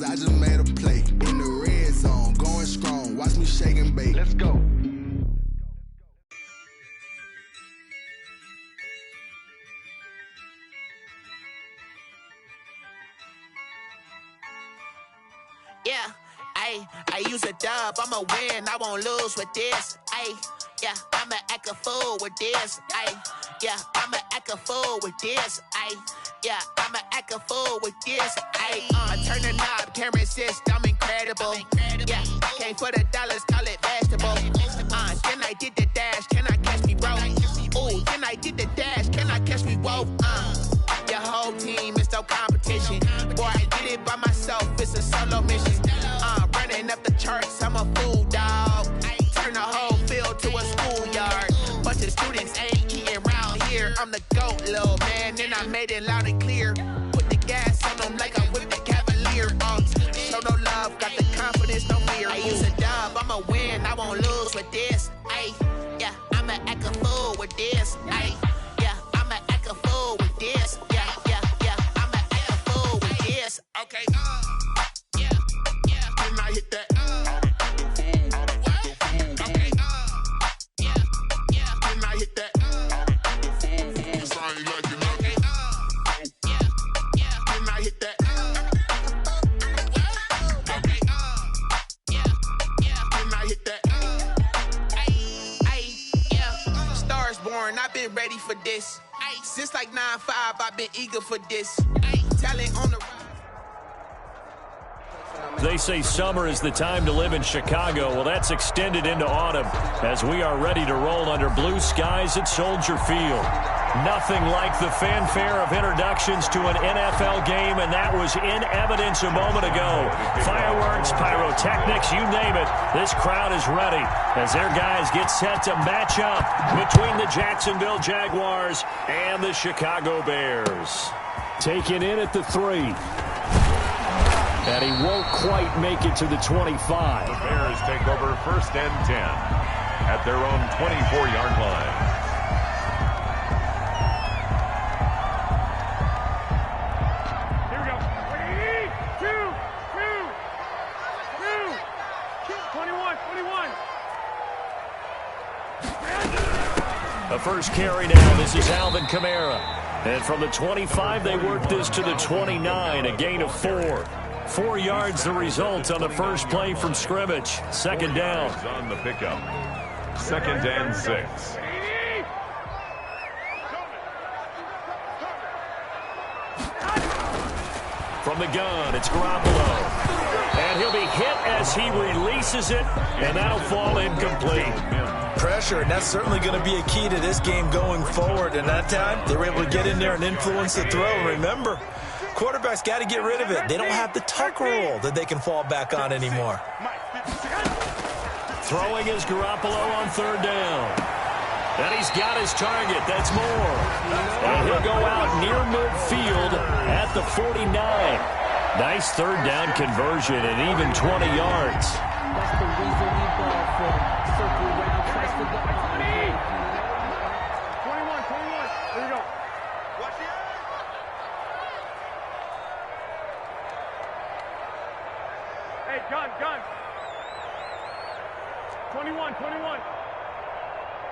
cause I just made a play. In the red zone, going strong. Watch me shake and bake. Let's go. Yeah, I use a dub, I'ma win, I won't lose with this. Yeah, I'ma act a fool with this. Yeah, I'ma act a fool with this. Yeah, I'ma act a fool with this. Turn the knob, camera assist, I'm incredible. Yeah, came for the dollars, call it vegetable. Then I did the dash, can I catch me, bro? Ooh, then I did the dash, can I catch me, whoa? Your whole team is no competition. Boy, I did it by myself, it's a solo mission. Running up the charts, I'm a fool, dog. Turn the whole field to a schoolyard. Bunch of students ain't eating around here. I'm the GOAT, little man, and I made it loud and clear. Put the gas on them like I'm with the Cavalier. Show no love, got the confidence, no fear. I use a dub, I'ma win, I won't lose with this. Yeah, I'ma act a fool with this. Yeah, I'ma act a fool with this. Yeah, I'ma act a fool with this. Okay, yeah, can I hit that? Okay, yeah, can I hit that? Cause I ain't like it, okay, yeah, can I hit that? Okay, yeah, can I hit that? Yeah, Stars born, I've been ready for this. Since like 9-5, I've been eager for this. Talent on the rise. They say summer is the time to live in Chicago. Well, that's extended into autumn as we are ready to roll under blue skies at Soldier Field. Nothing like the fanfare of introductions to an NFL game, and that was in evidence a moment ago. Fireworks, pyrotechnics, you name it. This crowd is ready as their guys get set to match up between the Jacksonville Jaguars and the Chicago Bears. Taken in at the 3. And he won't quite make it to the 25. The Bears take over 1st and 10 at their own 24-yard line. Here we go. 3, 2, 21. A first carry now. This is Alvin Kamara. And from the 25, they work this to the 29, a gain of 4. 4 yards the result on the first play from scrimmage. Second down. On the pickup. 2nd and 6. From the gun, it's Garoppolo. And he'll be hit as he releases it, and that'll fall incomplete. Pressure, and that's certainly going to be a key to this game going forward. And that time, they were able to get in there and influence the throw. Remember, quarterbacks got to get rid of it. They don't have the tuck rule that they can fall back on anymore. Throwing is Garoppolo on 3rd down. And he's got his target. That's Moore. And he'll go out near midfield at the 49. Nice 3rd down conversion and even 20 yards. That's the reason we ball for circle round, twice for the 21. Here we go. Watch it. Hey, gun. 21.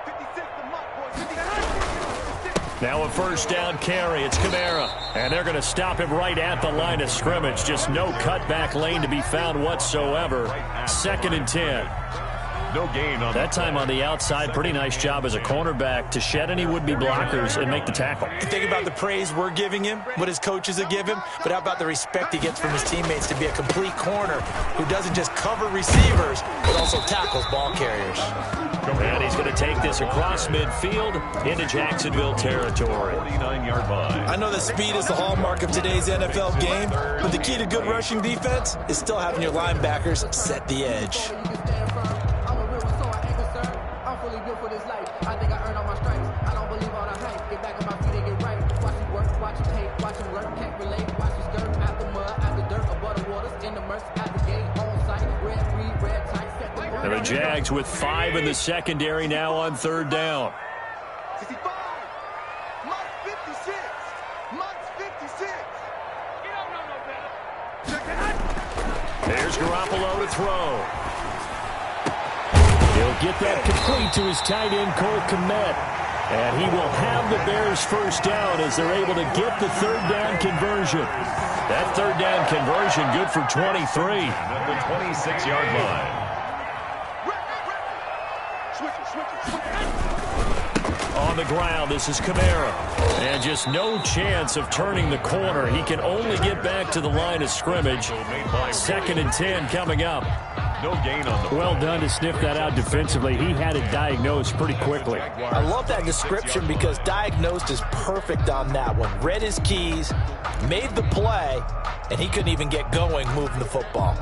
56 to Muck, boy. 56. Now a first down carry. It's Kamara. And they're going to stop him right at the line of scrimmage. Just no cutback lane to be found whatsoever. 2nd and 10. No gain on that time on the outside. Pretty nice job as a cornerback to shed any would-be blockers and make the tackle. You think about the praise we're giving him, what his coaches have given him, but how about the respect he gets from his teammates to be a complete corner who doesn't just cover receivers, but also tackles ball carriers. And he's going to take this across midfield into Jacksonville territory. 49-yard line. I know that speed is the hallmark of today's NFL game, but the key to good rushing defense is still having your linebackers set the edge. And the Jags with 5 in the secondary now on 3rd down. 65. Muck 56. Muck's 56. You don't know no better. There's Garoppolo to throw. He'll get that complete to his tight end, Cole Kmet. And he will have the Bears first down as they're able to get the third down conversion. That third down conversion good for 23. At the 26-yard line. On the ground, this is Kamara. And just no chance of turning the corner. He can only get back to the line of scrimmage. 2nd and 10 coming up. No gain on the Well done to sniff that out defensively. He had it diagnosed pretty quickly. I love that description because diagnosed is perfect on that one. Read his keys, made the play, and he couldn't even get going moving the football.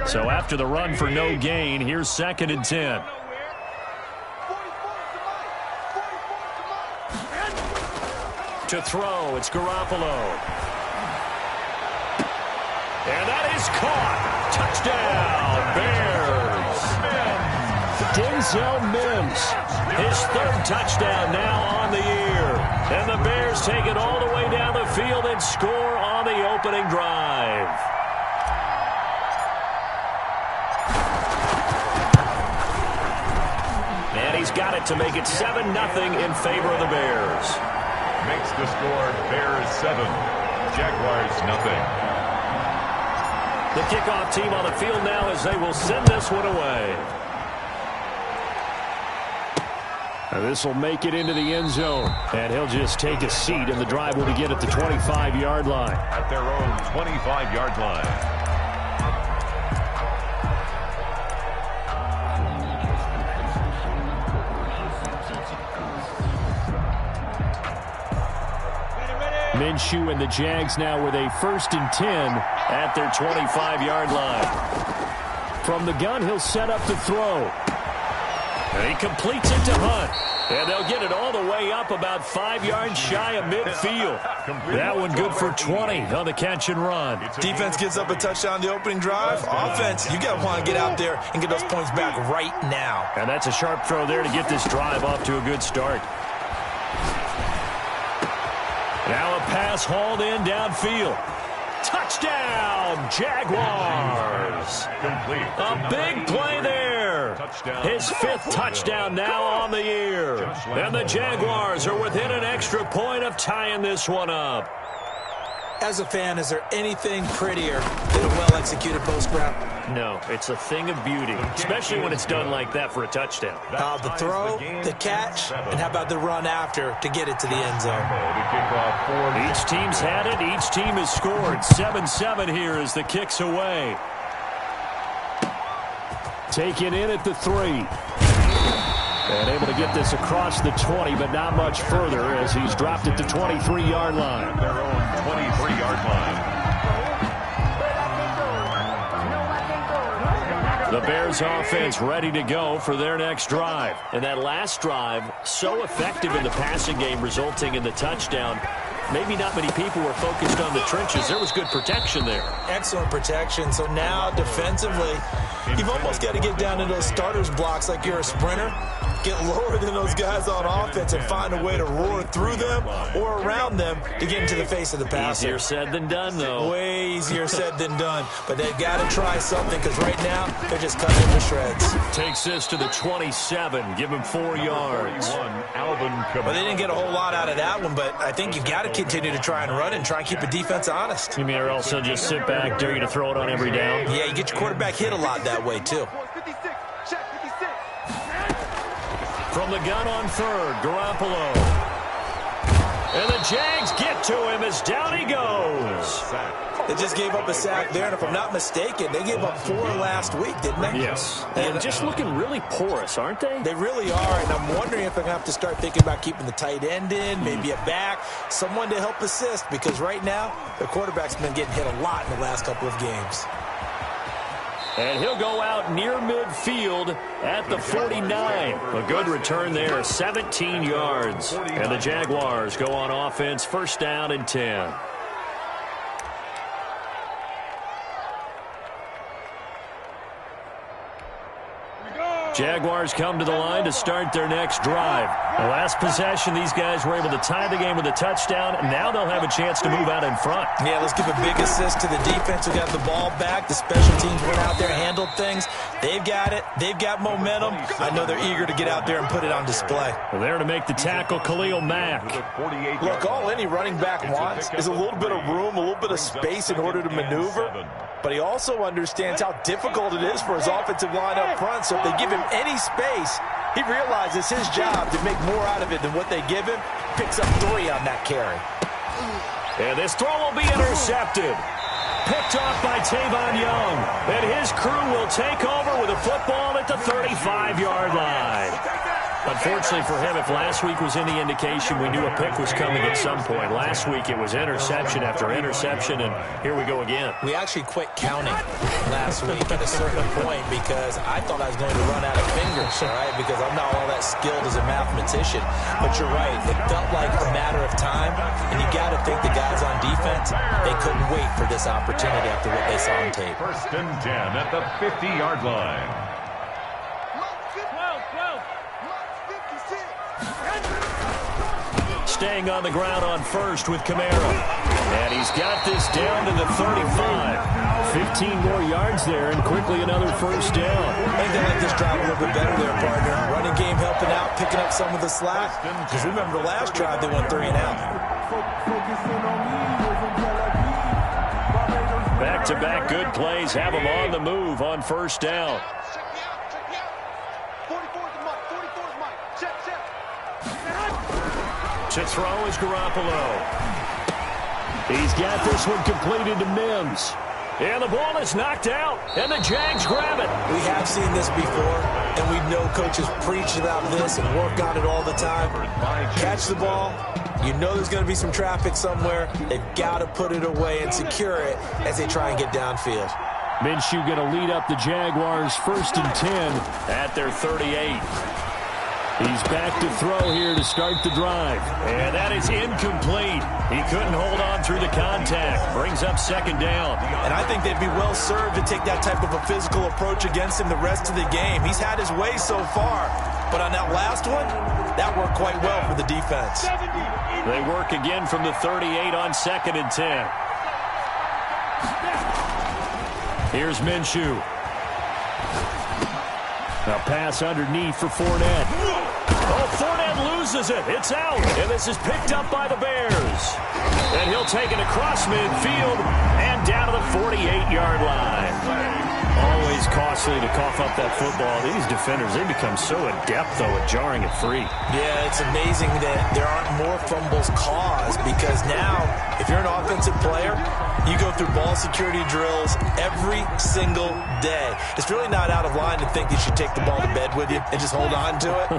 So after the run for no gain, here's 2nd and 10. To throw, it's Garoppolo. And that is caught. Touchdown, Bears. Denzel Mims, his 3rd touchdown now on the year. And the Bears take it all the way down the field and score on the opening drive. And he's got it to make it 7-0 in favor of the Bears. makes the score Bears 7, Jaguars nothing. The kickoff team on the field now as they will send this one away. This will make it into the end zone. And he'll just take a seat, and the drive will begin at the 25-yard line. At their own 25-yard line. Minshew and the Jags now with a 1st and 10 at their 25-yard line. From the gun, he'll set up to throw. And he completes it to Hunt. And they'll get it all the way up about 5 yards shy of midfield. That one good for 20 on the catch and run. Defense gets up a touchdown the opening drive. Offense, you got to want to get out there and get those points back right now. And that's a sharp throw there to get this drive off to a good start. Now a pass hauled in downfield. Touchdown, Jaguars. Complete. A big play there. His 5th touchdown now on the year. And the Jaguars are within an extra point of tying this one up. As a fan, is there anything prettier than a well-executed post route? No, it's a thing of beauty, especially when it's done like that for a touchdown. The throw, the catch, and how about the run after to get it to the end zone? Each team's had it. Each team has scored. 7-7 here as the kick's away. Taken in at the 3. And able to get this across the 20, but not much further as he's dropped at the 23-yard line. Their own 23-yard line. The Bears offense ready to go for their next drive. And that last drive, so effective in the passing game, resulting in the touchdown. Maybe not many people were focused on the trenches. There was good protection there. Excellent protection. So now defensively, you've almost got to get down to those starters blocks like you're a sprinter. Get lower than those guys on offense and find a way to roar through them or around them to get into the face of the passer. Easier said than done, though. Way easier said than done. But they've got to try something because right now they're just cutting into shreds. Takes this to the 27. Give him 4 yards. Well, they didn't get a whole lot out of that one, but I think you've got to continue to try and run and try and keep the defense honest. You mean or else they'll just sit back, dare you to throw it on every down? Yeah, you get your quarterback hit a lot that way, too. From the gun on 3rd, Garoppolo. And the Jags get to him as down he goes. They just gave up a sack there, and if I'm not mistaken, they gave up 4 last week, didn't they? Yes. And just looking really porous, aren't they? They really are, and I'm wondering if they're going to have to start thinking about keeping the tight end in, maybe a back, someone to help assist, because right now, their quarterback's been getting hit a lot in the last couple of games. And he'll go out near midfield at the 49. A good return there, 17 yards. And the Jaguars go on offense, 1st down and 10. Jaguars come to the line to start their next drive. The last possession, these guys were able to tie the game with a touchdown. Now they'll have a chance to move out in front. Yeah, let's give a big assist to the defense who got the ball back. The special teams went out there, handled things. They've got it. They've got momentum. I know they're eager to get out there and put it on display. Well, there to make the tackle, Khalil Mack. Look, all any running back wants is a little bit of room, a little bit of space in order to maneuver. But he also understands how difficult it is for his offensive line up front. So if they give him any space, he realizes his job to make more out of it than what they give him. Picks up 3 on that carry. And this throw will be intercepted. Picked off by Tavon Young. And his crew will take over with a football at the 35-yard line. Unfortunately for him, if last week was any indication, we knew a pick was coming at some point. Last week it was interception after interception, and here we go again. We actually quit counting last week at a certain point because I thought I was going to run out of fingers, all right, because I'm not all that skilled as a mathematician. But you're right, it felt like a matter of time, and you got to think the guys on defense, they couldn't wait for this opportunity after what they saw on tape. 1st and 10 at the 50-yard line. Staying on the ground on first with Kamara. And he's got this down to the 35. 15 more yards there and quickly another first down. I think they like this drive a little bit better there, partner. Running game helping out, picking up some of the slack. Because remember the last drive they went 3 and out. Back-to-back good plays have them on the move on first down. To throw is Garoppolo. He's got this one completed to Mims. And the ball is knocked out, and the Jags grab it. We have seen this before, and we know coaches preach about this and work on it all the time. Catch the ball. You know there's going to be some traffic somewhere. They've got to put it away and secure it as they try and get downfield. Minshew going to lead up the Jaguars 1st and 10 at their 38. He's back to throw here to start the drive. And that is incomplete. He couldn't hold on through the contact. Brings up 2nd down. And I think they'd be well served to take that type of a physical approach against him the rest of the game. He's had his way so far. But on that last one, that worked quite well for the defense. They work again from the 38 on 2nd and 10. Here's Minshew. A pass underneath for Fournette. Oh, Fournette loses it. It's out. And this is picked up by the Bears. And he'll take it across midfield and down to the 48-yard line. Always costly to cough up that football. These defenders, they become so adept, though, at jarring it free. Yeah, it's amazing that there aren't more fumbles caused because now, if you're an offensive player, you go through ball security drills every single day. It's really not out of line to think you should take the ball to bed with you and just hold on to it.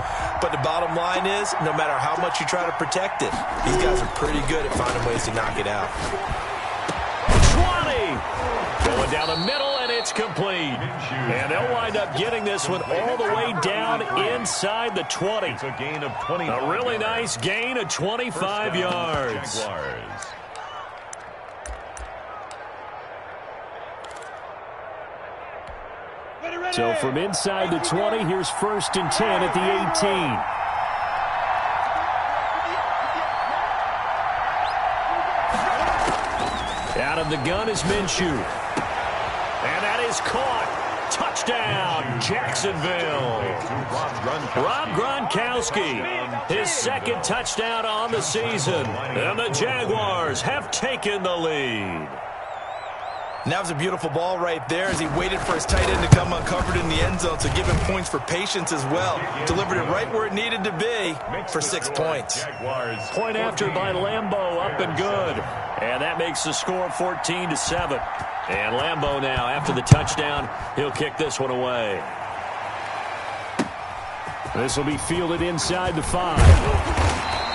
But the bottom line is, no matter how much you try to protect it, these guys are pretty good at finding ways to knock it out. 20! Going down the middle, and it's complete. And they'll wind up getting this one all the way down inside the 20. It's a gain of 20. A really nice gain of 25 yards. So from inside the 20, here's 1st and 10 at the 18. Out of the gun is Minshew. And that is caught. Touchdown, Jacksonville. Rob Gronkowski, his 2nd touchdown on the season. And the Jaguars have taken the lead. And that was a beautiful ball right there as he waited for his tight end to come uncovered in the end zone, so give him points for patience as well. Delivered it right where it needed to be for 6 points. Point after by Lambeau, up and good. And that makes the score 14-7. And Lambeau now, after the touchdown, he'll kick this one away. This will be fielded inside the 5.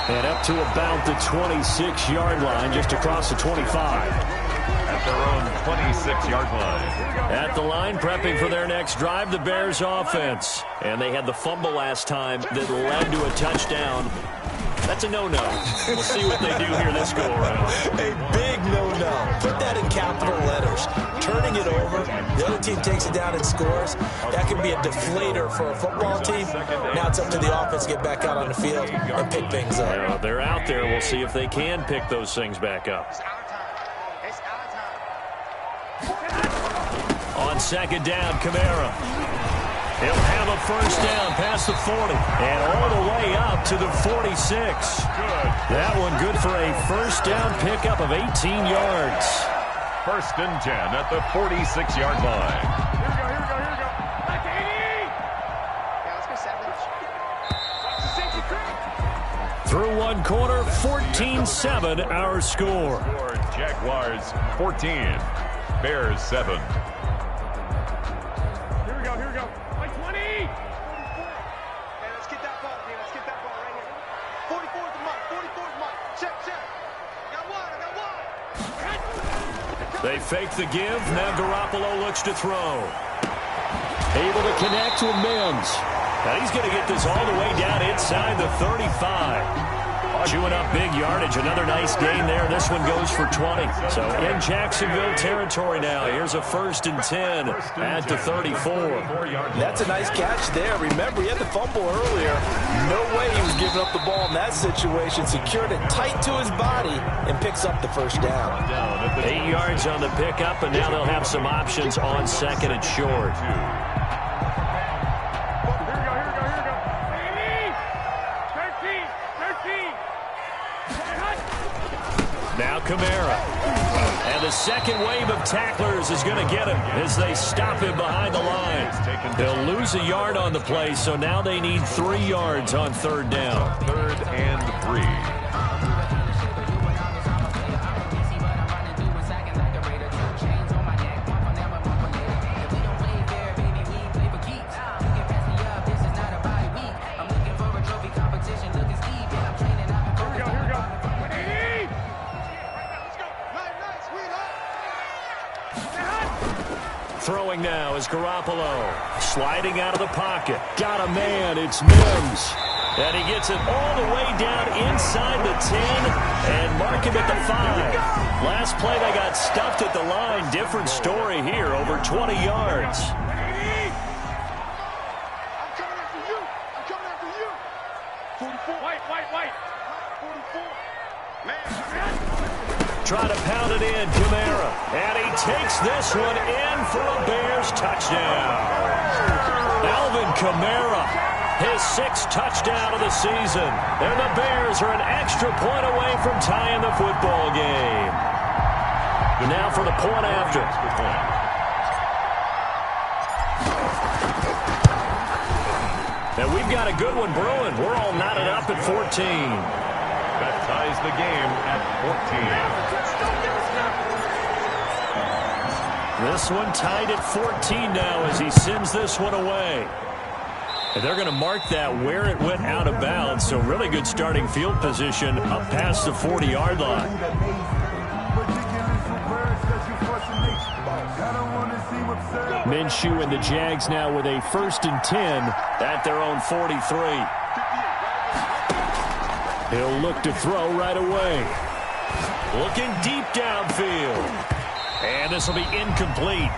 And up to about the 26-yard line, just across the 25. At their own 26-yard line. At the line, prepping for their next drive, the Bears offense. And they had the fumble last time that led to a touchdown. That's a no-no. We'll see what they do here this go-around. A big no-no. Put that in capital letters. Turning it over, the other team takes it down and scores. That can be a deflator for a football team. Now it's up to the offense to get back out on the field and pick things up. Yeah, they're out there. We'll see if they can pick those things back up. On second down, Kamara. He'll have a first down past the 40 and all the way up to the 46. That one good for a first down pickup of 18 yards. First and 10 at the 46-yard line. Here we go. Back to 80. Yeah, let's go 7. Watch the safety creep. Through one quarter, 14-7 our score. Jaguars 14, Bears 7. Here we go. Like 20. Hey, let's get that ball, man. Let's get that ball right here. 44 is the mark. 44 is the mark. Check. I got one. They fake the give. Now Garoppolo looks to throw. Able to connect with Mims. Now he's going to get this all the way down inside the 35. Chewing up big yardage. Another nice gain there. This one goes for 20. So in Jacksonville territory now. Here's a first and 10 at the 34. That's a nice catch there. Remember, he had the fumble earlier. No way he was giving up the ball in that situation. Secured it tight to his body and picks up the first down. 8 yards on the pickup, and now they'll have some options on second and short. Now Kamara. And the second wave of tacklers is going to get him as they stop him behind the line. They'll lose a yard on the play, so now they need 3 yards on third down. 3rd and 3. Throwing now is Garoppolo. Sliding out of the pocket. Got a man. It's Mims. And he gets it all the way down inside the 10 and mark him at the 5. Last play they got stuffed at the line. Different story here. Over 20 yards. I'm coming after you. 44. White. 44. Man. Try to pound it in, Kamara. And he takes this one in for a Bears touchdown. Alvin Kamara, his 6th touchdown of the season. And the Bears are an extra point away from tying the football game. Now for the point after. And we've got a good one brewing. We're all knotted up at 14. That ties the game at 14. This one tied at 14 now as he sends this one away. And they're going to mark that where it went out of bounds. So really good starting field position up past the 40-yard line. Minshew and the Jags now with a 1st and 10 at their own 43. He'll look to throw right away. Looking deep downfield. And this will be incomplete.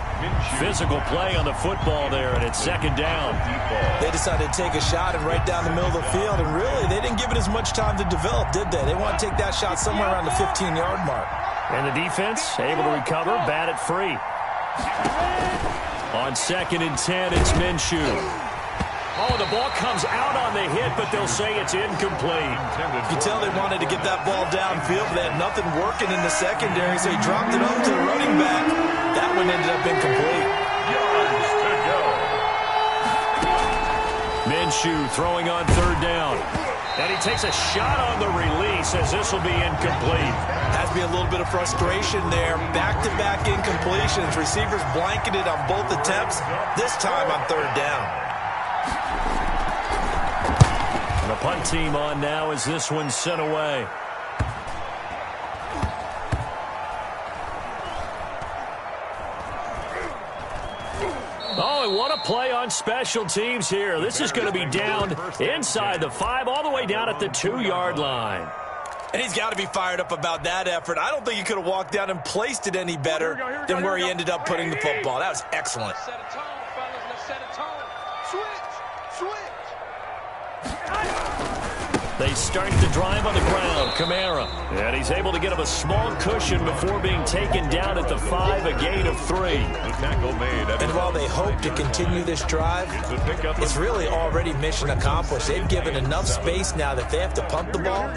Physical play on the football there, and it's 2nd down. They decided to take a shot and right down the middle of the field, and really, they didn't give it as much time to develop, did they? They want to take that shot somewhere around the 15-yard mark. And the defense able to recover, bat it free. On 2nd and 10, it's Minshew. Oh, the ball comes out on the hit, but they'll say it's incomplete. You can tell they wanted to get that ball downfield. They had nothing working in the secondary, so he dropped it up to the running back. That one ended up incomplete. Yards to go. Minshew throwing on 3rd down. And he takes a shot on the release as this will be incomplete. Has to be a little bit of frustration there. Back-to-back incompletions. Receivers blanketed on both attempts, this time on 3rd down. And the punt team on now as this one's sent away. Oh, and what a play on special teams here. This is going to be down inside the 5, all the way down at the 2-yard line. And he's got to be fired up about that effort. I don't think he could have walked down and placed it any better than where he ended up putting the football. That was excellent. Set a tone, fellas. Let's set a tone. Switch. They start the drive on the ground. Kamara. And he's able to get him a small cushion before being taken down at the 5, a gain of 3. The tackle made. And while they hope to continue this drive, it's really already mission accomplished. They've given enough space now that if they have to punt the ball,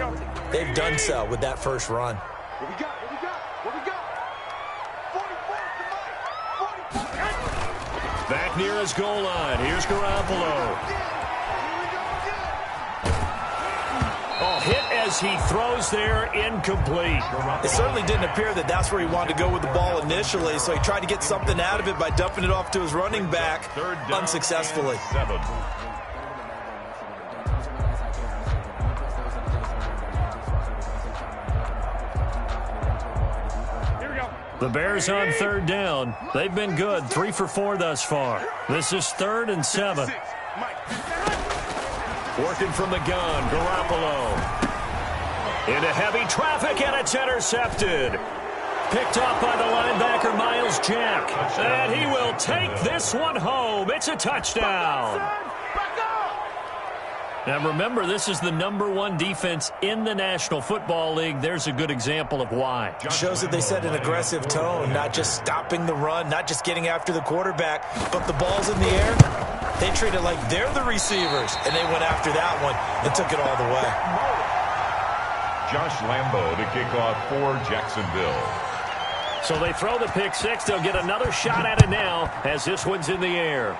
they've done so with that first run. What we got? 44 to Mike. Back near his goal line. Here's Garoppolo. Oh, hit as he throws there, incomplete. It certainly didn't appear that that's where he wanted to go with the ball initially, so he tried to get something out of it by dumping it off to his running back unsuccessfully. 7. The Bears on 3rd down. They've been good, 3 for 4 thus far. This is 3rd and 7. Working from the gun, Garoppolo. Into heavy traffic, and it's intercepted. Picked up by the linebacker, Miles Jack. And he will take this one home. It's a touchdown. Now remember, this is the #1 defense in the National Football League. There's a good example of why. It shows that they set an aggressive tone, not just stopping the run, not just getting after the quarterback, but the ball's in the air. They treat it like they're the receivers, and they went after that one and took it all the way. Josh Lambo to kick off for Jacksonville. So they throw the pick 6. They'll get another shot at it now as this one's in the air.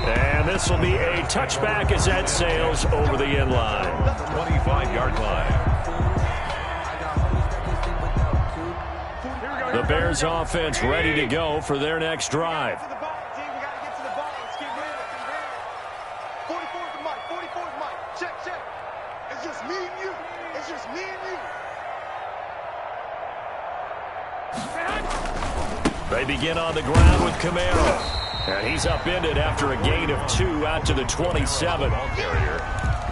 And this will be a touchback as that sails over the end line. 25-yard line. The Bears offense ready to go for their next drive. To the ball, team. We got to get to the ball. Let's get rid of it. 44 to Mike. 44 to Mike. Check. It's just me and you. It's just me and you. They begin on the ground with Kamara. And he's upended after a gain of 2 out to the 27.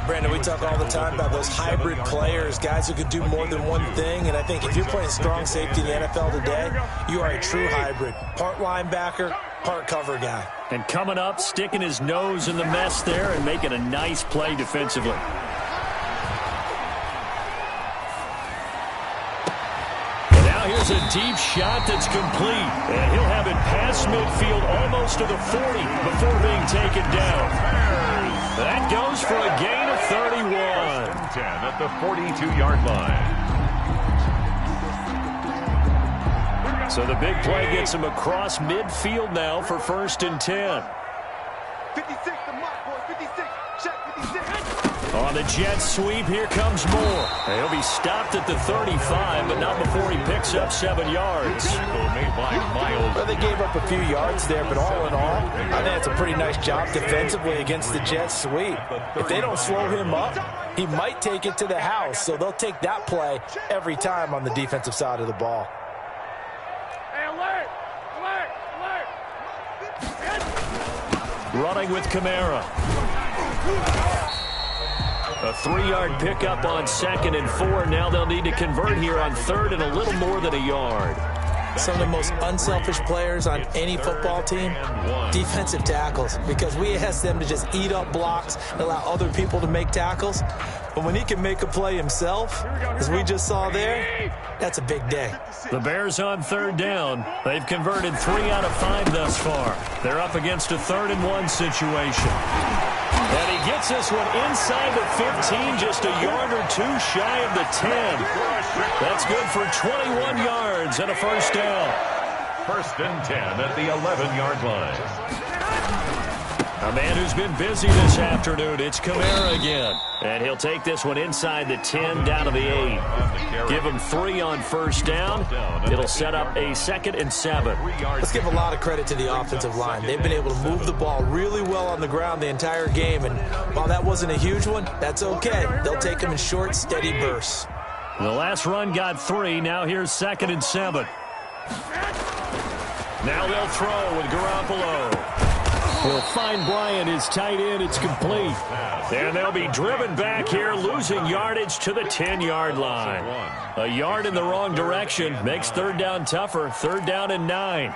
Brandon, we talk all the time about those hybrid players, guys who could do more than one thing. And I think if you're playing strong safety in the NFL today, you are a true hybrid. Part linebacker, part cover guy. And coming up, sticking his nose in the mess there and making a nice play defensively. And now here's a deep shot that's complete. And he'll have it past midfield almost to the 40 before being taken down. That goes for a gain of 31. 10 at the 42-yard line. So the big play gets him across midfield now for 1st and 10. 56 to Mike, boy. 56. Check 56. On the jet sweep, here comes Moore. And he'll be stopped at the 35, but not before he picks up 7 yards. Made by Miles. Well, they gave up a few yards there, but all in all, I think it's a pretty nice job defensively against the jet sweep. If they don't slow him up, he might take it to the house, so they'll take that play every time on the defensive side of the ball. Hey, alert! Running with Kamara. A 3-yard pickup on 2nd and 4. Now they'll need to convert here on 3rd and a little more than a yard. Some of the most unselfish players on any football team, defensive tackles, because we ask them to just eat up blocks and allow other people to make tackles. But when he can make a play himself, as we just saw there, that's a big day. The Bears on 3rd down. They've converted 3 out of 5 thus far. They're up against a 3rd and 1 situation. And he gets this one inside the 15, just a yard or 2 shy of the 10. That's good for 21 yards and a 1st down. 1st and 10 at the 11-yard line. A man who's been busy this afternoon, it's Kamara again. And he'll take this one inside the 10 down to the 8. Give him 3 on 1st down. It'll set up a 2nd and 7. Let's give a lot of credit to the offensive line. They've been able to move the ball really well on the ground the entire game. And while that wasn't a huge one, that's okay. They'll take them in short, steady bursts. The last run got 3. Now here's 2nd and 7. Now they'll throw with Garoppolo. He'll find Bryant, his tight end. It's complete. And they'll be driven back here, losing yardage to the 10-yard line. A yard in the wrong direction makes third down tougher. Third down and 9.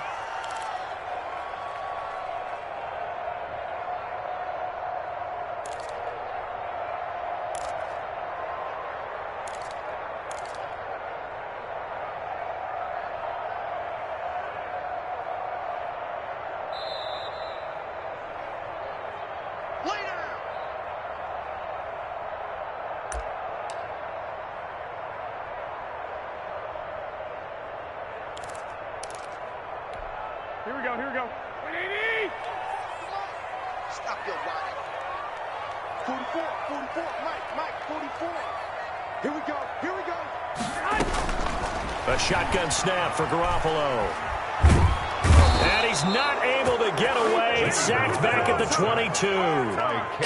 Here we go, here we go. Stop your whining. 44, Mike, 44. Here we go, here we go. A shotgun snap for Garoppolo. And he's not able to get away. Sacked back at the 22.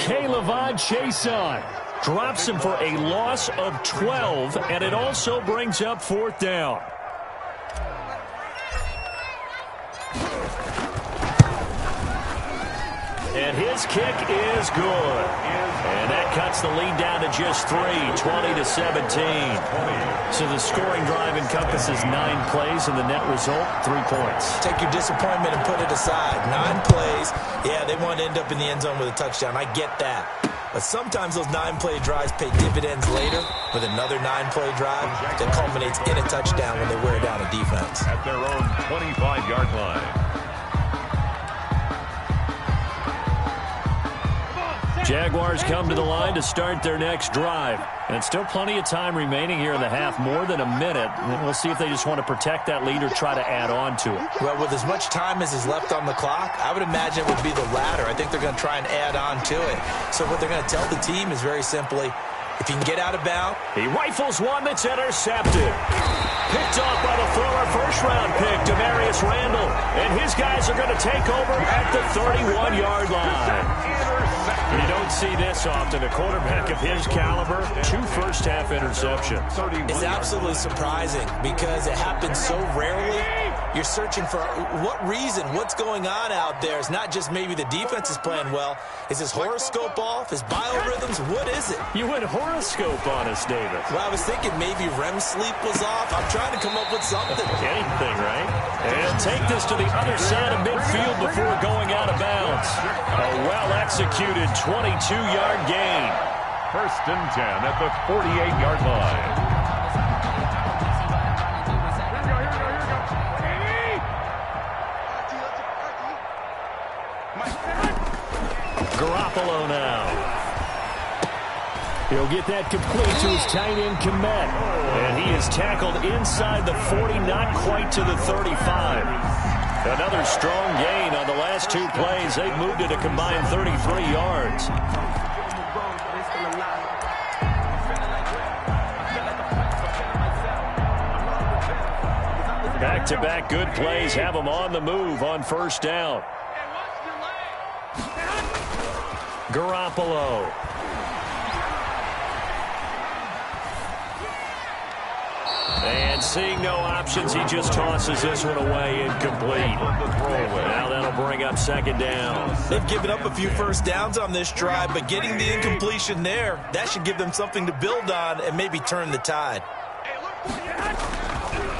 K'Lavon Chason drops him for a loss of 12, and it also brings up fourth down. And his kick is good. And that cuts the lead down to just 3, 20-17. So the scoring drive encompasses 9 plays, and the net result, 3 points. Take your disappointment and put it aside. 9 plays. Yeah, they want to end up in the end zone with a touchdown. I get that. But sometimes those 9-play drives pay dividends later with another 9-play drive that culminates in a touchdown when they wear down a defense. At their own 25-yard line. Jaguars come to the line to start their next drive. And still plenty of time remaining here in the half, more than a minute. And we'll see if they just want to protect that lead or try to add on to it. Well, with as much time as is left on the clock, I would imagine it would be the latter. I think they're going to try and add on to it. So what they're going to tell the team is very simply, if you can get out of bounds. He rifles one that's intercepted. Picked off by the former first-round pick, Demarius Randall. And his guys are going to take over at the 31-yard line. You don't see this often. A quarterback of his caliber, 2 first-half interceptions. It's absolutely surprising because it happens so rarely. You're searching for what reason, what's going on out there. It's not just maybe the defense is playing well. Is his horoscope off? His biorhythms? What is it? You went horoscope on us, David. Well, I was thinking maybe REM sleep was off. I'm trying to come up with something. Anything, right? And take this to the other side of midfield before going out of bounds. A well-executed 22-yard gain. First and 10 at the 48-yard line. Garoppolo now. He'll get that complete to his tight end, Komet. And he is tackled inside the 40, not quite to the 35. Another strong gain on the last 2 plays. They've moved it a combined 33 yards. Back-to-back good plays have them on the move on first down. Garoppolo. And seeing no options, he just tosses this one away, incomplete. Now that'll bring up second down. They've given up a few first downs on this drive, but getting the incompletion there, that should give them something to build on and maybe turn the tide.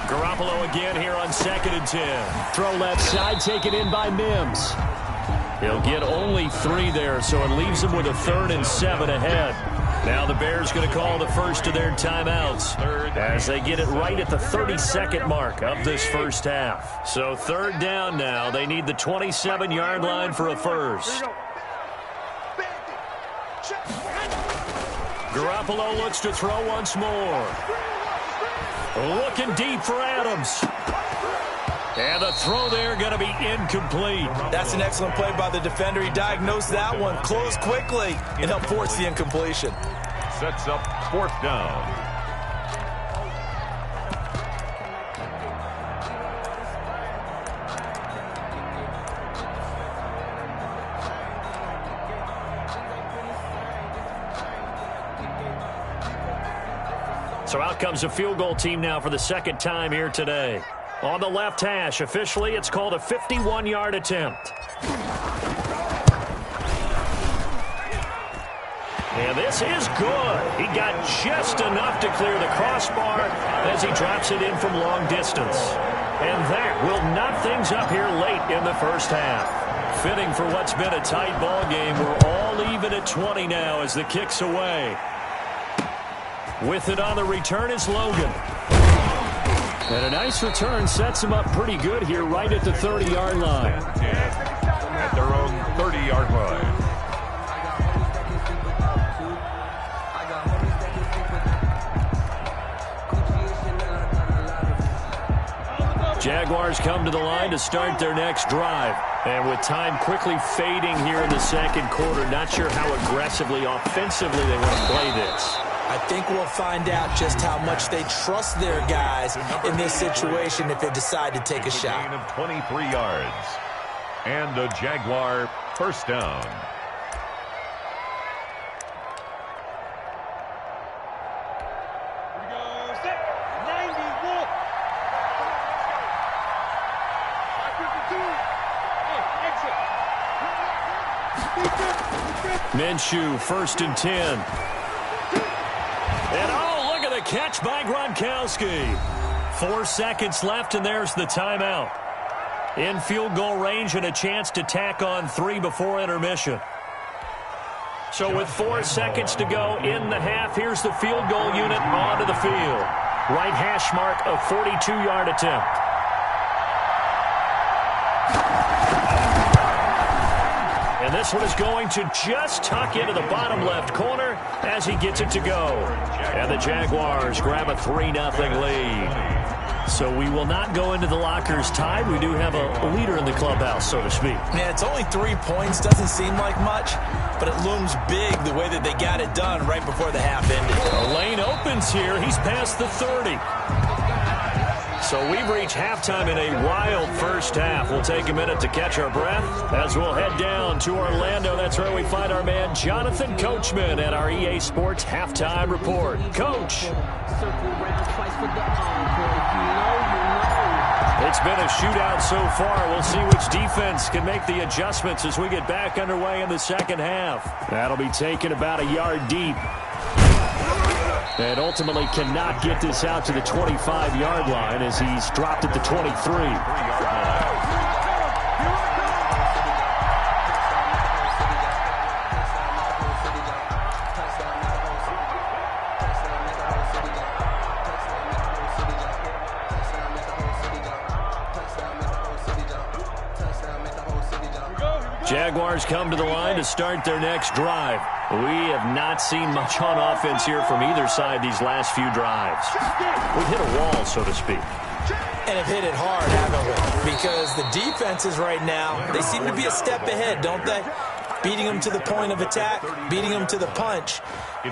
Garoppolo again here on 2nd and 10. Throw left side, taken in by Mims. He'll get only 3 there, so it leaves him with a 3rd and 7 ahead. Now the Bears going to call the first of their timeouts as they get it right at the 32nd mark of this first half. So 3rd down now. They need the 27-yard line for a first. Garoppolo looks to throw once more. Looking deep for Adams. And the throw there going to be incomplete. That's an excellent play by the defender. He diagnosed that one, closed quickly, and helped force the incompletion. Sets up 4th down. So out comes a field goal team now for the 2nd time here today. On the left hash, officially it's called a 51-yard attempt. And this is good. He got just enough to clear the crossbar as he drops it in from long distance. And that will knot things up here late in the first half. Fitting for what's been a tight ball game. We're all even at 20 now as the kick's away. With it on the return is Logan. And a nice return sets him up pretty good here right at the 30-yard line. At their own 30-yard line. Jaguars come to the line to start their next drive. And with time quickly fading here in the second quarter, not sure how aggressively, offensively they want to play this. I think we'll find out just how much they trust their guys in this situation if they decide to take a shot. Gain of 23 yards. And a Jaguar first down. Minshew, 1st and 10. And oh, look at the catch by Gronkowski. 4 seconds left, and there's the timeout. In field goal range and a chance to tack on 3 before intermission. So with 4 seconds to go in the half, here's the field goal unit onto the field. Right hash mark, a 42-yard attempt. And this one is going to just tuck into the bottom left corner as he gets it to go. And the Jaguars grab a 3-0 lead. So we will not go into the lockers tied. We do have a leader in the clubhouse, so to speak. Yeah, it's only 3 points. Doesn't seem like much, but it looms big the way that they got it done right before the half ended. The lane opens here. He's past the 30. So we've reached halftime in a wild first half. We'll take a minute to catch our breath as we'll head down to Orlando. That's where we find our man Jonathan Coachman at our EA Sports Halftime Report. Coach. It's been a shootout so far. We'll see which defense can make the adjustments as we get back underway in the second half. That'll be taken about a yard deep. And ultimately cannot get this out to the 25-yard line as he's dropped at the 23. Jaguars come to the line to start their next drive. We have not seen much on offense here from either side these last few drives. We've hit a wall, so to speak. And have hit it hard, haven't we? Because the defenses right now, they seem to be a step ahead, don't they? Beating them to the point of attack, beating them to the punch.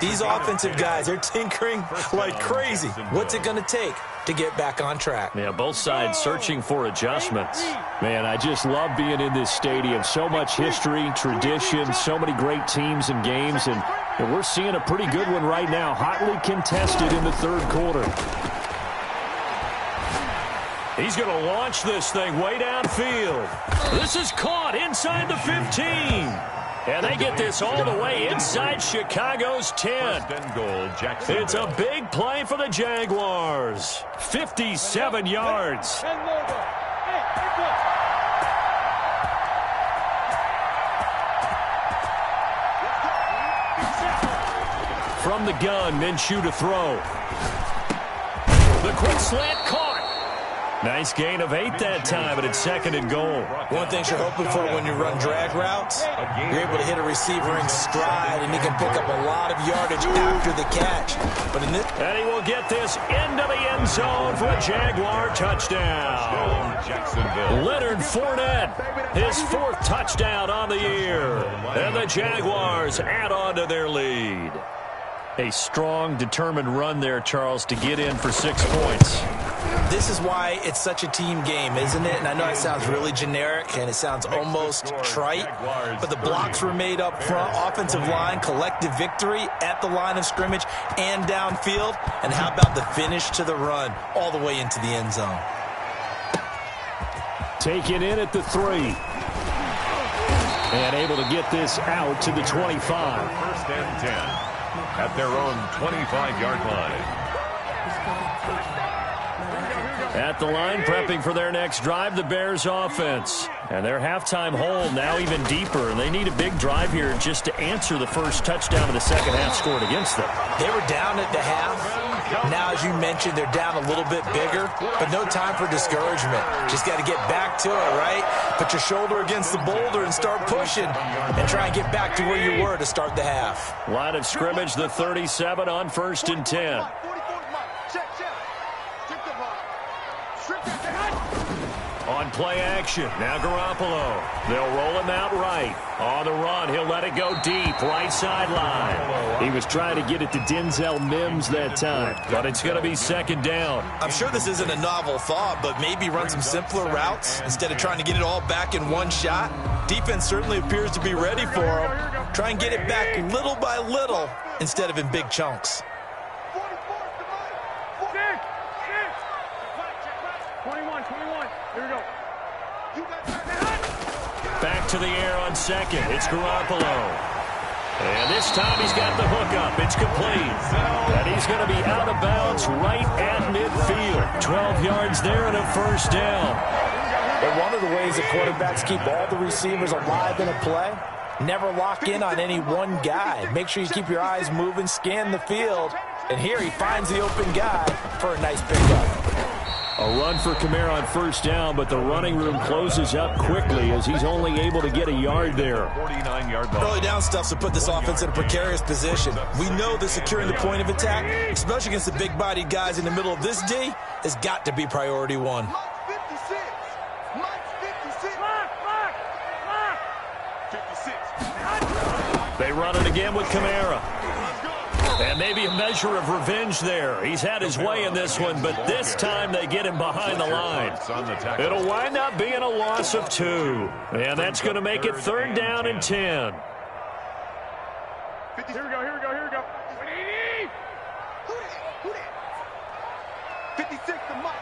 These offensive guys, they're tinkering like crazy. What's it going to take to get back on track? Yeah, both sides searching for adjustments. Man, I just love being in this stadium. So much history, tradition, so many great teams and games, and we're seeing a pretty good one right now, hotly contested in the third quarter. He's going to launch this thing way downfield. This is caught inside the 15. And they get this all the way inside Chicago's 10. It's a big play for the Jaguars. 57 yards. From the gun, Minshew to throw. The quick slant caught. Nice gain of 8 that time, but it's 2nd and goal. One thing you're hoping for when you run drag routes, you're able to hit a receiver in stride, and he can pick up a lot of yardage after the catch. But in this, and he will get this into the end zone for a Jaguar touchdown. Leonard Fournette, his 4th touchdown on the year. And the Jaguars add on to their lead. A strong, determined run there, Charles, to get in for 6 points. This is why it's such a team game, isn't it? And I know it sounds really generic and it sounds almost trite, but the blocks were made up front, offensive line, collective victory at the line of scrimmage and downfield. And how about the finish to the run all the way into the end zone? Taken in at the 3. And able to get this out to the 25. First and 10 at their own 25-yard line. At the line, prepping for their next drive, the Bears offense. And their halftime hole now even deeper. And they need a big drive here just to answer the first touchdown of the second half scored against them. They were down at the half. Now, as you mentioned, they're down a little bit bigger, but no time for discouragement. Just got to get back to it, right? Put your shoulder against the boulder and start pushing and try and get back to where you were to start the half. Line of scrimmage, the 37 on 1st and 10. On play action, now Garoppolo. They'll roll him out right. On the run, he'll let it go deep, right sideline. He was trying to get it to Denzel Mims that time, but it's going to be second down. I'm sure this isn't a novel thought, but maybe run some simpler routes instead of trying to get it all back in one shot. Defense certainly appears to be ready for him. Try and get it back little by little instead of in big chunks. 21. Here we go. Back to the air on second. It's Garoppolo. And this time he's got the hook up. It's complete. And he's going to be out of bounds right at midfield. 12 yards there and a first down. But one of the ways that quarterbacks keep all the receivers alive in a play, never lock in on any one guy. Make sure you keep your eyes moving, scan the field. And here he finds the open guy for a nice pickup. A run for Kamara on first down, but the running room closes up quickly as he's only able to get a yard there. 49-yard line. Early down stuffs will put this offense in a precarious position. We know that securing the point of attack, especially against the big-bodied guys in the middle of this D, has got to be priority one. They run it again with Kamara. And maybe a measure of revenge there. He's had his way in this one, but this time they get him behind the line. It'll wind up being a loss of 2. And that's going to make it third down and 10. Here we go. 56 to Mike.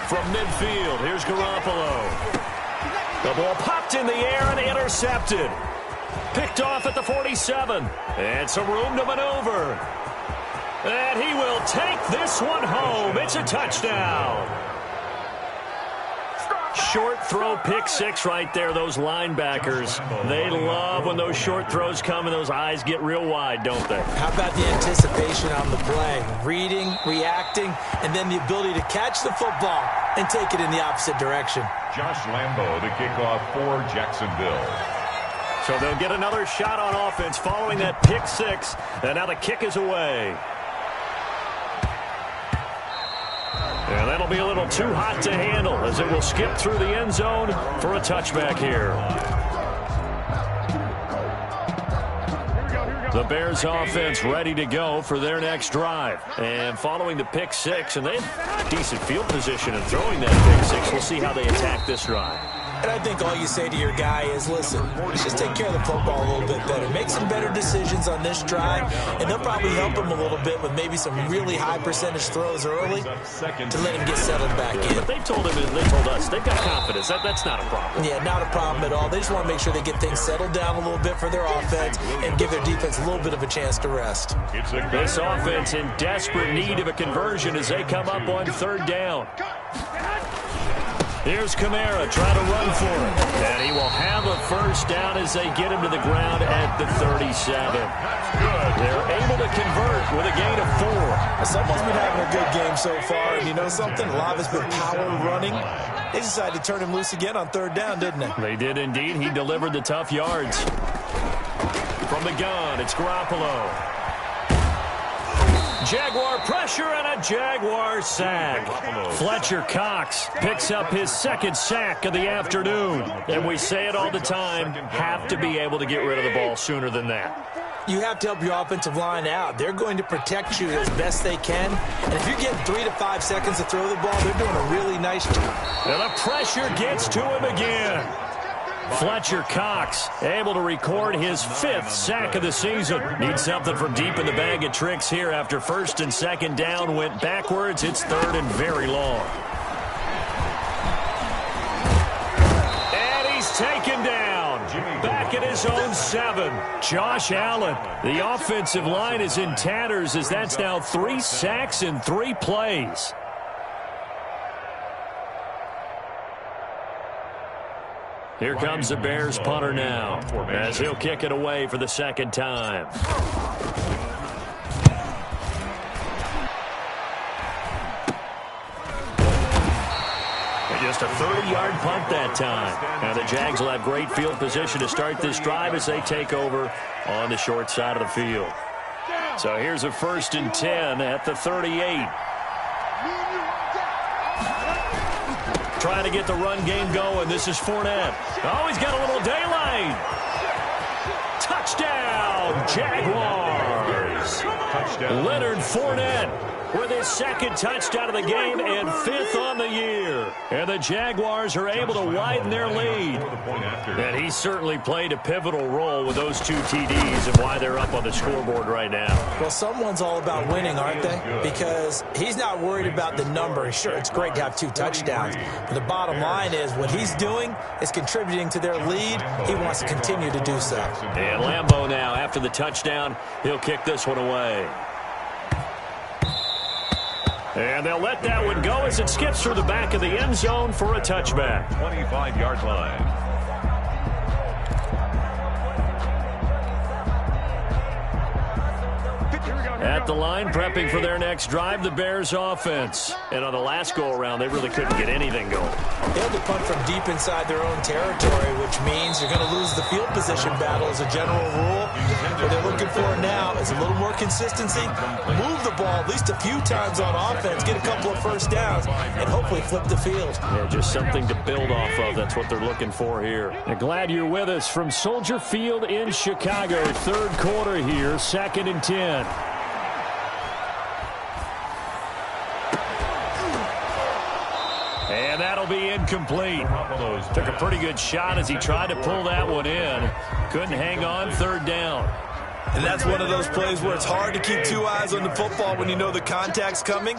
From midfield, here's Garoppolo. The ball popped in the air and intercepted. Picked off at the 47. And some room to maneuver. And he will take this one home. It's a touchdown. Short throw, pick 6 right there. Those linebackers, they love when those short throws come and those eyes get real wide, don't they? How about the anticipation on the play? Reading, reacting, and then the ability to catch the football and take it in the opposite direction. Josh Lambo, the kickoff for Jacksonville. So they'll get another shot on offense following that pick 6. And now the kick is away. And that'll be a little too hot to handle as it will skip through the end zone for a touchback here. The Bears offense ready to go for their next drive. And following the pick 6, and they have decent field position in throwing that pick 6. We'll see how they attack this drive. And I think all you say to your guy is, listen, just take care of the football a little bit better. Make some better decisions on this drive, and they'll probably help him a little bit with maybe some really high percentage throws early to let him get settled back in. But they told him, and they told us, they've got confidence. That's not a problem. Yeah, not a problem at all. They just want to make sure they get things settled down a little bit for their offense and give their defense a little bit of a chance to rest. This offense in desperate need of a conversion as they come up on third down. Here's Kamara trying to run for it. And he will have a first down as they get him to the ground at the 37. They're able to convert with a gain of 4. Someone's been having a good game so far, and you know something? A lot of it's been power running. They decided to turn him loose again on third down, didn't they? They did indeed. He delivered the tough yards. From the gun, it's Garoppolo. Jaguar pressure and a Jaguar sack. Fletcher Cox picks up his second sack of the afternoon. And we say it all the time, have to be able to get rid of the ball sooner than that. You have to help your offensive line out. They're going to protect you as best they can. And if you get 3 to 5 seconds to throw the ball, they're doing a really nice job. And the pressure gets to him again. Fletcher Cox able to record his 5th sack of the season. Needs something from deep in the bag of tricks here after first and second down went backwards. It's third and very long. Back at his own 7, Josh Allen. The offensive line is in tatters as that's now 3 sacks in 3 plays. Here comes the Bears punter now as he'll kick it away for the second time. Just a 30-yard punt that time. Now the Jags will have great field position to start this drive as they take over on the short side of the field. So here's a 1st and 10 at the 38. Trying to get the run game going. This is Fournette. Oh, he's got a little daylight. Touchdown, Jaguars. Touchdown. Leonard Fournette with his 2nd touchdown of the game and 5th on the year. And the Jaguars are able to widen their lead. And he certainly played a pivotal role with those 2 TDs and why they're up on the scoreboard right now. Well, someone's all about winning, aren't they? Because he's not worried about the number. Sure, it's great to have 2 touchdowns. But the bottom line is what he's doing is contributing to their lead. He wants to continue to do so. And Lambeau now, after the touchdown, he'll kick this one away. And they'll let that one go as it skips through the back of the end zone for a touchback. 25-yard line. At the line, prepping for their next drive, the Bears offense. And on the last go-around, they really couldn't get anything going. They had to punt from deep inside their own territory, which means you're going to lose the field position battle as a general rule. What they're looking for now is a little more consistency, move the ball at least a few times on offense, get a couple of first downs, and hopefully flip the field. Yeah, just something to build off of. That's what they're looking for here. And glad you're with us from Soldier Field in Chicago. 3rd quarter here, 2nd and 10. And that'll be incomplete. Took a pretty good shot as he tried to pull that one in. Couldn't hang on, 3rd down. And that's one of those plays where it's hard to keep 2 eyes on the football when you know the contact's coming,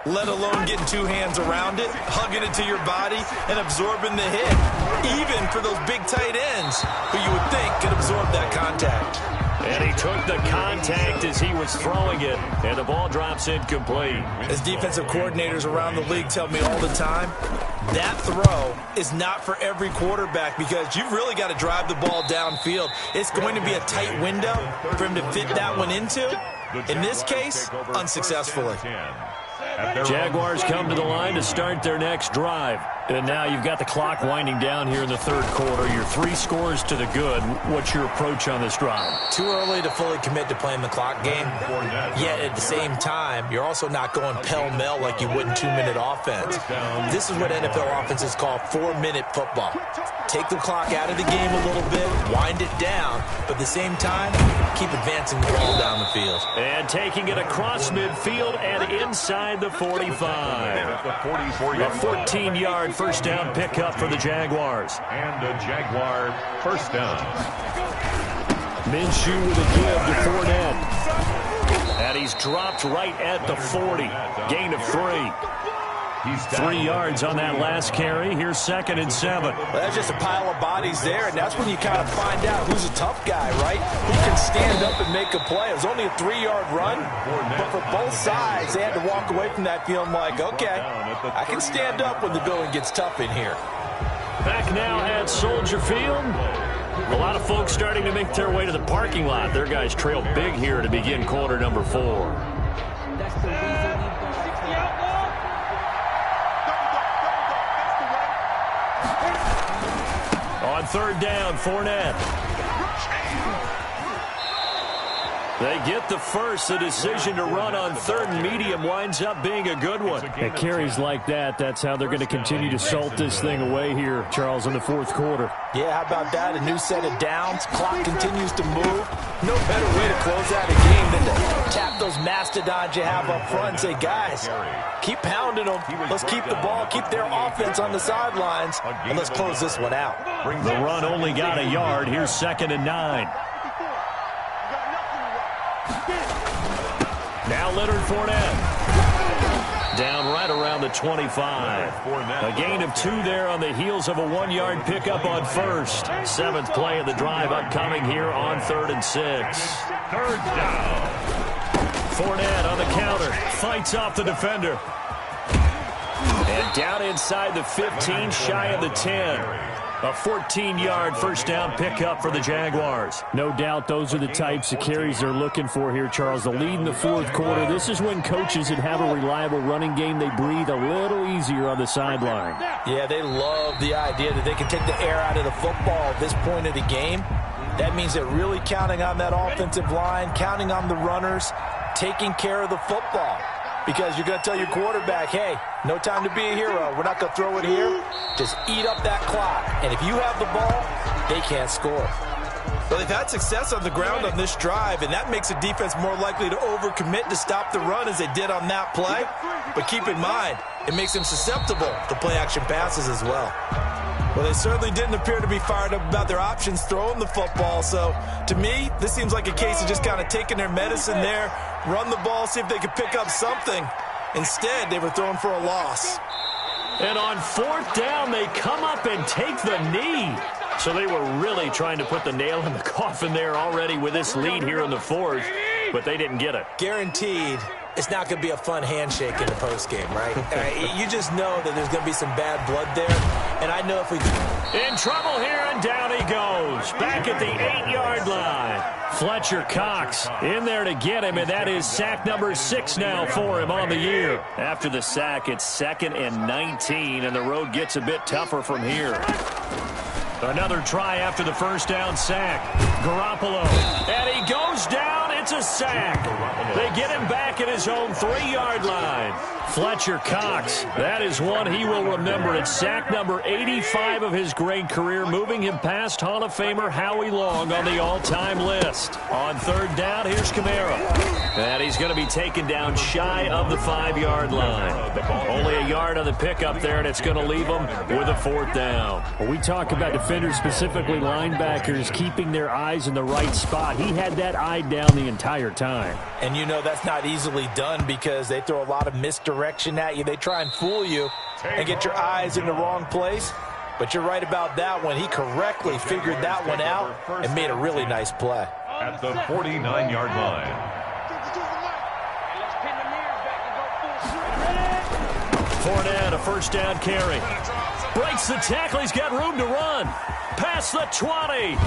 let alone getting 2 hands around it, hugging it to your body, and absorbing the hit. Even for those big tight ends who you would think could absorb that contact. And he took the contact as he was throwing it, and the ball drops incomplete. As defensive coordinators around the league tell me all the time, that throw is not for every quarterback because you've really got to drive the ball downfield. It's going to be a tight window for him to fit that one into. In this case, unsuccessfully. Jaguars come to the line to start their next drive. And now you've got the clock winding down here in the 3rd quarter. You're 3 scores to the good. What's your approach on this drive? Too early to fully commit to playing the clock game. Yet at the same time, you're also not going pell-mell like you would in 2-minute offense. This is what NFL offenses call 4-minute football. Take the clock out of the game a little bit, wind it down, but at the same time, keep advancing the ball down the field. And taking it across midfield and inside the 45. A 14-yard first down pickup for the Jaguars. And a Jaguar first down. Minshew with a give to Fournette. And he's dropped right at the 40. Gain of 3. 3 yards on that last carry. Here's 2nd and 7. Well, that's just a pile of bodies there, and that's when you kind of find out who's a tough guy, right? Who can stand up and make a play. It was only a 3-yard run, but for both sides, they had to walk away from that feeling like, okay, I can stand up when the going gets tough in here. Back now at Soldier Field. A lot of folks starting to make their way to the parking lot. Their guys trail big here to begin quarter number 4. That's the reason you On 3rd down, Fournette. They get the first. The decision to run on 3rd and medium winds up being a good one. At carries like that, that's how they're going to continue to salt this thing away here, Charles, in the 4th quarter. Yeah, how about that? A new set of downs. Clock continues to move. No better way to close out a game than to tap those mastodons you have up front and say, guys, keep pounding them. Let's keep the ball, keep their offense on the sidelines, and let's close this one out. The run only got a yard. Here's 2nd and 9. Now Leonard Fournette. down right around the 25. A gain of 2 there on the heels of a 1-yard pickup on first. 7th play of the drive upcoming here on 3rd and 6. 3rd down. Fournette on the counter. Fights off the defender. And down inside the 15, shy of the 10. A 14-yard first down pickup for the Jaguars. No doubt those are the types of carries they're looking for here, Charles. The lead in the 4th quarter. This is when coaches that have a reliable running game, they breathe a little easier on the sideline. Yeah, they love the idea that they can take the air out of the football at this point of the game. That means they're really counting on that offensive line, counting on the runners, taking care of the football. Because you're going to tell your quarterback, hey, no time to be a hero. We're not going to throw it here. Just eat up that clock. And if you have the ball, they can't score. Well, they've had success on the ground on this drive, and that makes a defense more likely to overcommit to stop the run as they did on that play. But keep in mind, it makes them susceptible to play-action passes as well. Well, they certainly didn't appear to be fired up about their options throwing the football. So, to me, this seems like a case of just kind of taking their medicine there, run the ball, see if they could pick up something. Instead, they were throwing for a loss. And on 4th down, they come up and take the knee. So they were really trying to put the nail in the coffin there already with this lead here in the 4th, but they didn't get it. Guaranteed, it's not going to be a fun handshake in the postgame, right? You just know that there's going to be some bad blood there. And I know if we... In trouble here, and down he goes. Back at the 8-yard line. Fletcher Cox in there to get him, and that is sack number 6 now for him on the year. After the sack, it's 2nd and 19, and the road gets a bit tougher from here. Another try after the first down sack. Garoppolo, and he goes down. It's a sack. They get him back at his own 3-yard line. Fletcher Cox, that is one he will remember. It's sack number 85 of his great career, moving him past Hall of Famer Howie Long on the all-time list. On 3rd down, here's Kamara. And he's going to be taken down shy of the 5-yard line. Only a yard on the pickup there, and it's going to leave him with a 4th down. When we talk about defenders, specifically linebackers, keeping their eyes in the right spot, he had that eye down the entire time. And you know that's not easily done because they throw a lot of misdirection at you. They try and fool you and get your eyes in the wrong place. But you're right about that one. He correctly figured that one out and made a really nice play. At the 49-yard line. Fournette, a first down carry. Breaks the tackle. He's got room to run. Past the 20.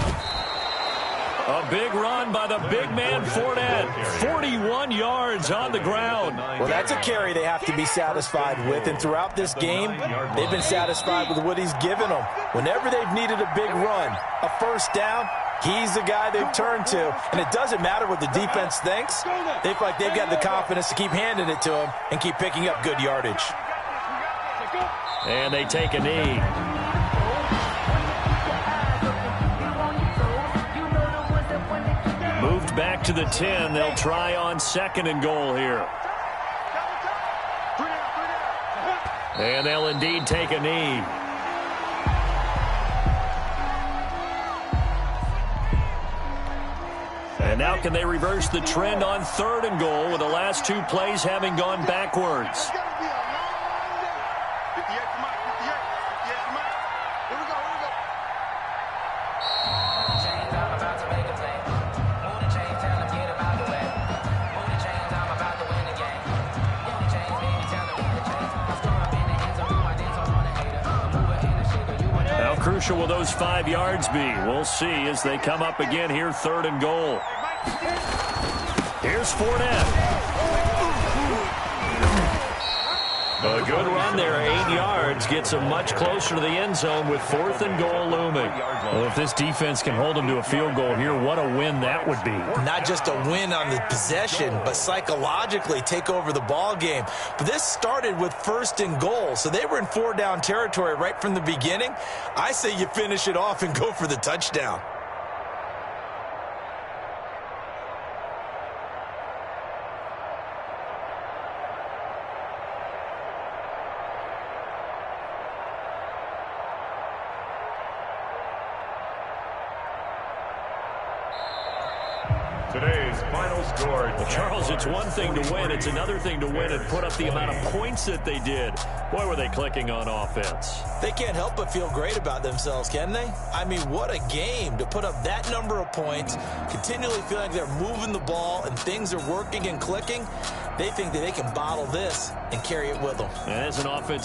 A big run by the big man Fournette. 41 yards on the ground. Well, that's a carry they have to be satisfied with. And throughout this game, they've been satisfied with what he's given them. Whenever they've needed a big run, a first down, he's the guy they've turned to. And it doesn't matter what the defense thinks. They feel like they've got the confidence to keep handing it to him and keep picking up good yardage. And they take a knee. Moved back to the 10. They'll try on 2nd and goal here. And they'll indeed take a knee. And now can they reverse the trend on 3rd and goal with the last 2 plays having gone backwards? Crucial will those 5 yards be? We'll see as they come up again here, 3rd and goal. Here's Fournette. A good run there, 8 yards. Gets them much closer to the end zone with 4th and goal looming. Well, if this defense can hold them to a field goal here, what a win that would be. Not just a win on the possession, but psychologically take over the ball game. But this started with 1st and goal, so they were in 4-down territory right from the beginning. I say you finish it off and go for the touchdown. Today's final score. Well, Charles, it's one thing to win. It's another thing to win and put up the amount of points that they did. Boy, were they clicking on offense. They can't help but feel great about themselves, can they? I mean, what a game to put up that number of points, continually feel like they're moving the ball and things are working and clicking. They think that they can bottle this and carry it with them. And as an offensive